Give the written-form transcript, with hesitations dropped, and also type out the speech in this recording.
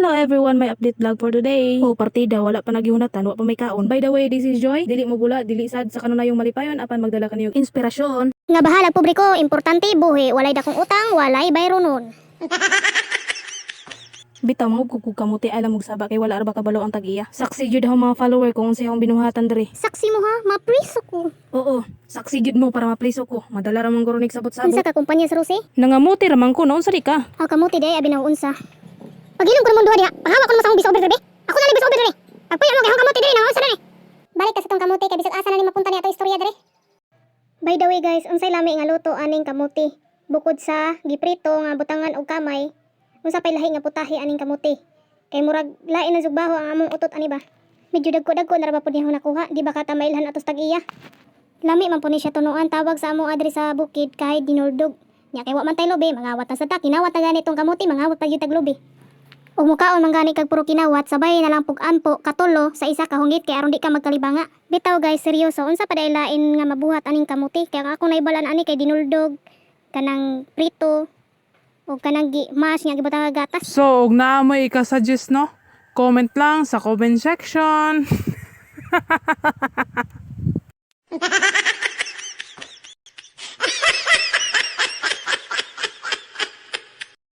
Hello everyone, may update vlog for today. Partida, wala pa naghihunatan, wala pa may kaon. By the way, this is Joy. Dili mo bula, dili sad sa kanunayong malipayon apan magdala kaniyong inspirasyon. Nga bahalag publiko, importante buhi, walay dakong utang, walay bayro nun. Bitaw mo kung kamuti alam mo saba kay wala ra ba kabalo ang tag-iya. Saksi jud ang mga follower ko unsa akong binuhatan diri. Saksi mo ha, mapriso ko. Oo, saksi jud mo para mapliso ko. Madala ra man goronik sabot-sabot. Unsa ka kumpanya sa Rose? Nangamuti ra man ko noon sa di ka. Aw kamuti day abi na unsa. Pagilom ko naman duha diha, paghawa ko naman sa akong bisober diri. Ako na ni bisober diri. Pagpuyo mo kay akong kamuti diri na unsa na ni. Balik ka sa tong kamuti kay bisag asa na ni mapunta ni ato istorya diri. By the way guys, unsay lami nga luto aning kamuti? Bukod sa giprito nga butangan og kamay, unsa pay lahi nga putahe aning kamuti? Kay murag lain na zugbaho ang among utot ani ba? Medyo dagko-dagko na ra ba pud niya nakuha, di ba katamailhan atos tag-iya? Lami man po ni siya tunuan tawag sa among adre sa bukid kahit dinurdog. Nya kay wa man tay lobe, mangawat na sa ta, kinawat na gani tong kamuti, mangawat pa gyud tag lobe. Ug mukaon man gani kag puro kinawat, sabay na lang pug-ampo katulo sa isa ka hunggit kay aron di ka magkalibanga. Bitaw guys, seryoso, unsa pa day lain nga mabuhat aning kamuti? Kaya nga akong naibalan ani kay dinuldog, kanang prito, o kanang mas nga gibutang nga gatas. So, ug naa mo ika-suggest no? Comment lang sa comment section.